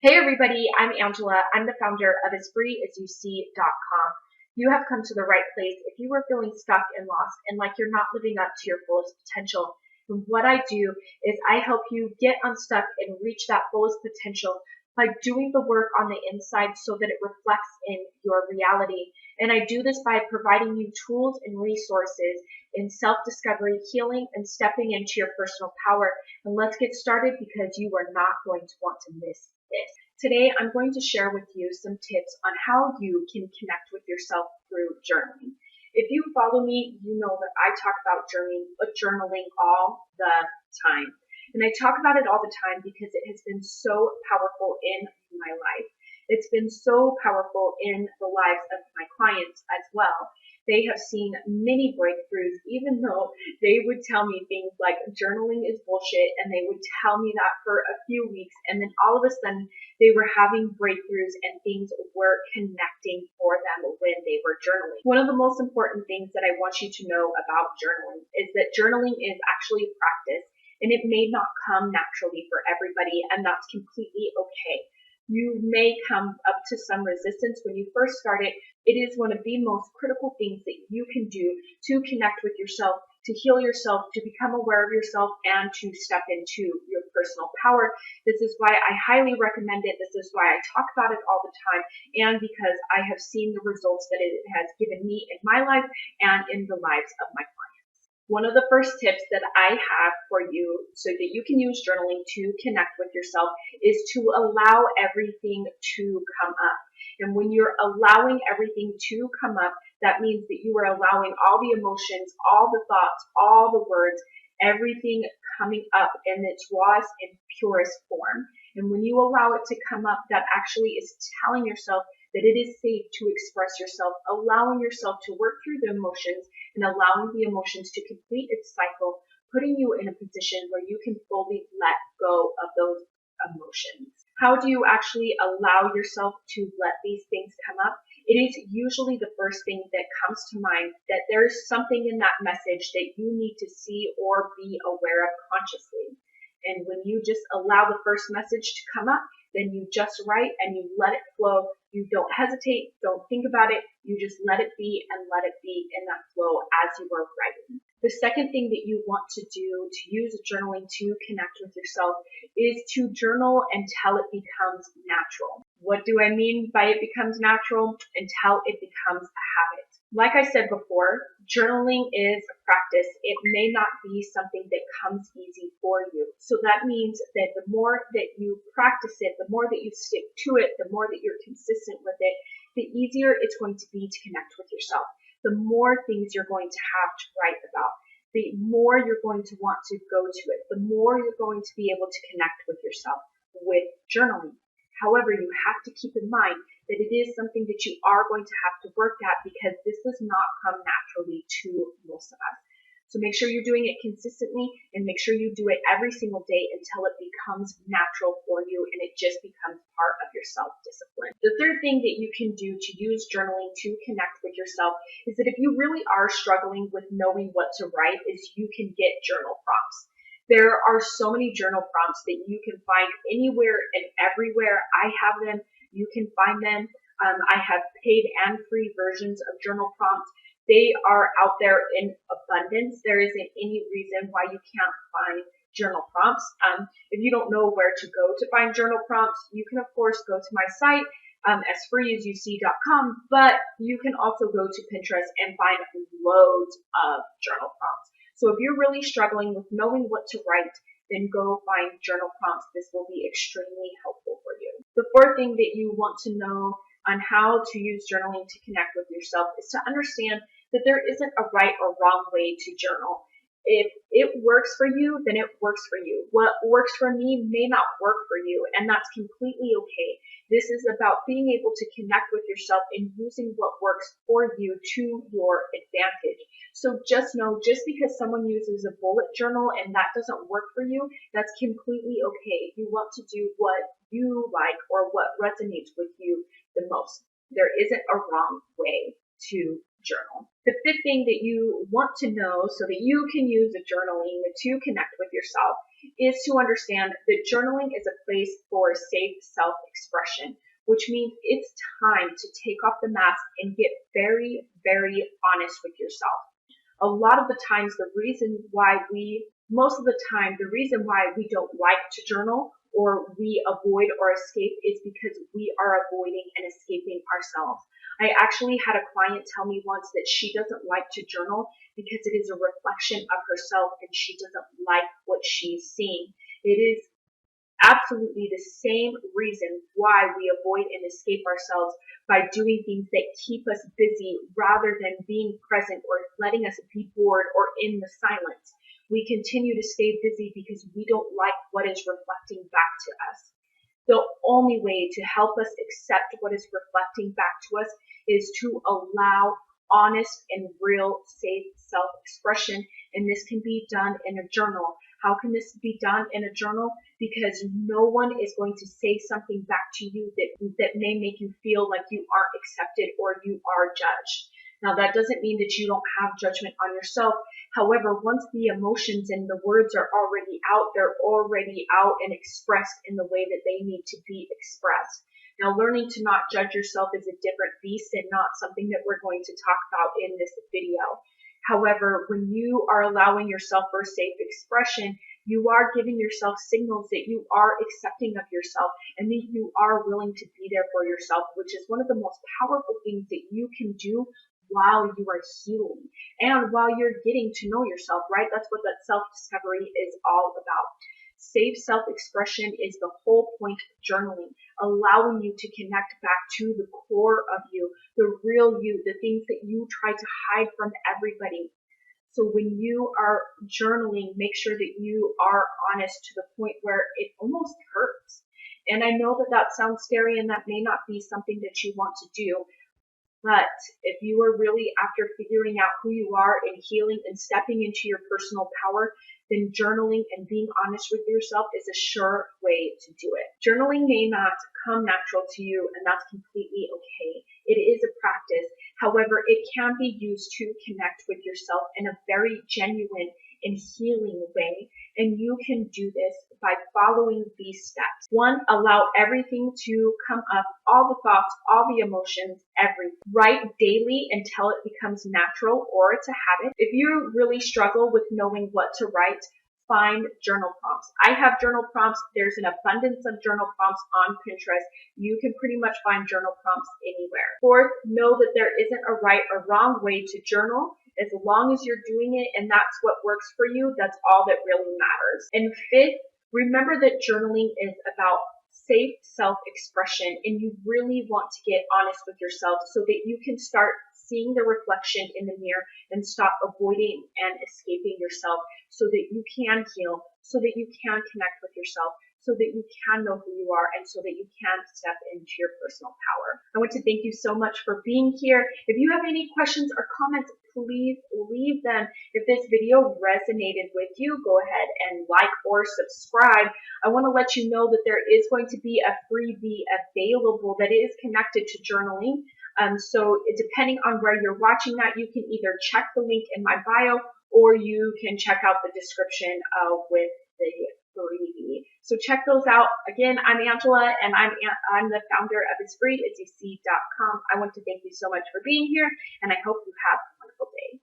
Hey everybody, I'm Angela. I'm the founder of AsFreeAsYouSee.com. You have come to the right place if you are feeling stuck and lost and like you're not living up to your fullest potential. And what I do is I help you get unstuck and reach that fullest potential by doing the work on the inside so that it reflects in your reality. And I do this by providing you tools and resources in self-discovery, healing, and stepping into your personal power. And let's get started because you are not going to want to miss this. Today, I'm going to share with you some tips on how you can connect with yourself through journaling. If you follow me, you know that I talk about journaling all the time. And I talk about it all the time because it has been so powerful in my life. It's been so powerful in the lives of my clients as well. They have seen many breakthroughs, even though they would tell me things like journaling is bullshit, and they would tell me that for a few weeks, and then all of a sudden they were having breakthroughs and things were connecting for them when they were journaling. One of the most important things that I want you to know about journaling is that journaling is actually a practice, and it may not come naturally for everybody, and that's completely okay. You may come up to some resistance when you first start it. It is one of the most critical things that you can do to connect with yourself, to heal yourself, to become aware of yourself, and to step into your personal power. This is why I highly recommend it. This is why I talk about it all the time, and because I have seen the results that it has given me in my life and in the lives of my clients. One of the first tips that I have for you so that you can use journaling to connect with yourself is to allow everything to come up. And when you're allowing everything to come up, that means that you are allowing all the emotions, all the thoughts, all the words, everything coming up in its rawest and purest form. And when you allow it to come up, that actually is telling yourself that it is safe to express yourself, allowing yourself to work through the emotions and allowing the emotions to complete its cycle, putting you in a position where you can fully let go of those emotions. How do you actually allow yourself to let these things come up? It is usually the first thing that comes to mind, that there's something in that message that you need to see or be aware of consciously. And when you just allow the first message to come up, then you just write and you let it flow. You don't hesitate, don't think about it. You just let it be and let it be in that flow as you are writing. The second thing that you want to do to use journaling to connect with yourself is to journal until it becomes natural. What do I mean by it becomes natural? Until it becomes a habit. Like I said before, journaling is a practice. It may not be something that comes easy for you. So that means that the more that you practice it, the more that you stick to it, the more that you're consistent with it, the easier it's going to be to connect with yourself. The more things you're going to have to write about, the more you're going to want to go to it, the more you're going to be able to connect with yourself with journaling. However, you have to keep in mind that it is something that you are going to have to work at because this does not come naturally to most of us. So make sure you're doing it consistently and make sure you do it every single day until it becomes natural for you and it just becomes part of your self-discipline. The third thing that you can do to use journaling to connect with yourself is that if you really are struggling with knowing what to write, is you can get journal prompts. There are so many journal prompts that you can find anywhere and everywhere. I have them. You can find them. I have paid and free versions of journal prompts. They are out there in abundance. There isn't any reason why you can't find journal prompts. If you don't know where to go to find journal prompts, you can, of course, go to my site, AsFreeAsYouSee.com, but you can also go to Pinterest and find loads of journal prompts. So if you're really struggling with knowing what to write, then go find journal prompts. This will be extremely helpful for you. The fourth thing that you want to know on how to use journaling to connect with yourself is to understand that there isn't a right or wrong way to journal. If it works for you, then it works for you. What works for me may not work for you, and that's completely okay. This is about being able to connect with yourself and using what works for you to your advantage. So just know, just because someone uses a bullet journal and that doesn't work for you, that's completely okay. You want to do what you like or what resonates with you the most. There isn't a wrong way to journal. The fifth thing that you want to know so that you can use the journaling to connect with yourself is to understand that journaling is a place for safe self-expression, which means it's time to take off the mask and get very, very honest with yourself. A lot of the times, most of the time, the reason why we don't like to journal or we avoid or escape is because we are avoiding and escaping ourselves. I actually had a client tell me once that she doesn't like to journal because it is a reflection of herself and she doesn't like what she's seeing. It is absolutely the same reason why we avoid and escape ourselves by doing things that keep us busy rather than being present or letting us be bored or in the silence. We continue to stay busy because we don't like what is reflecting back to us. The only way to help us accept what is reflecting back to us is to allow honest and real safe self-expression, and this can be done in a journal. How can this be done in a journal? Because no one is going to say something back to you that may make you feel like you aren't accepted or you are judged. Now, that doesn't mean that you don't have judgment on yourself. However, once the emotions and the words are already out, they're already out and expressed in the way that they need to be expressed. Now, learning to not judge yourself is a different beast and not something that we're going to talk about in this video. However, when you are allowing yourself for safe expression, you are giving yourself signals that you are accepting of yourself and that you are willing to be there for yourself, which is one of the most powerful things that you can do while you are healing and while you're getting to know yourself, right? That's what that self-discovery is all about. Safe self-expression is the whole point of journaling, allowing you to connect back to the core of you, the real you, the things that you try to hide from everybody. So when you are journaling, make sure that you are honest to the point where it almost hurts. And I know that that sounds scary and that may not be something that you want to do. But if you are really after figuring out who you are and healing and stepping into your personal power, then journaling and being honest with yourself is a sure way to do it. Journaling may not come natural to you, and that's completely okay. It is a practice. However, it can be used to connect with yourself in a very genuine and healing way, and you can do this by following these steps. 1, allow everything to come up, all the thoughts, all the emotions, everything. Write daily until it becomes natural or it's a habit. If you really struggle with knowing what to write, find journal prompts. I have journal prompts. There's an abundance of journal prompts on Pinterest. You can pretty much find journal prompts anywhere. 4th, know that there isn't a right or wrong way to journal. As long as you're doing it and that's what works for you, that's all that really matters. And 5th, remember that journaling is about safe self-expression, and you really want to get honest with yourself so that you can start seeing the reflection in the mirror and stop avoiding and escaping yourself so that you can heal, so that you can connect with yourself, so that you can know who you are, and so that you can step into your personal power. I want to thank you so much for being here. If you have any questions or comments, please leave them. If this video resonated with you, go ahead and like or subscribe. I want to let you know that there is going to be a freebie available that is connected to journaling. So depending on where you're watching that, you can either check the link in my bio or you can check out the description with the freebie. So check those out. Again, I'm Angela, and I'm the founder of AsFreeAsYouSee.com. I want to thank you so much for being here, and I hope you have a wonderful day.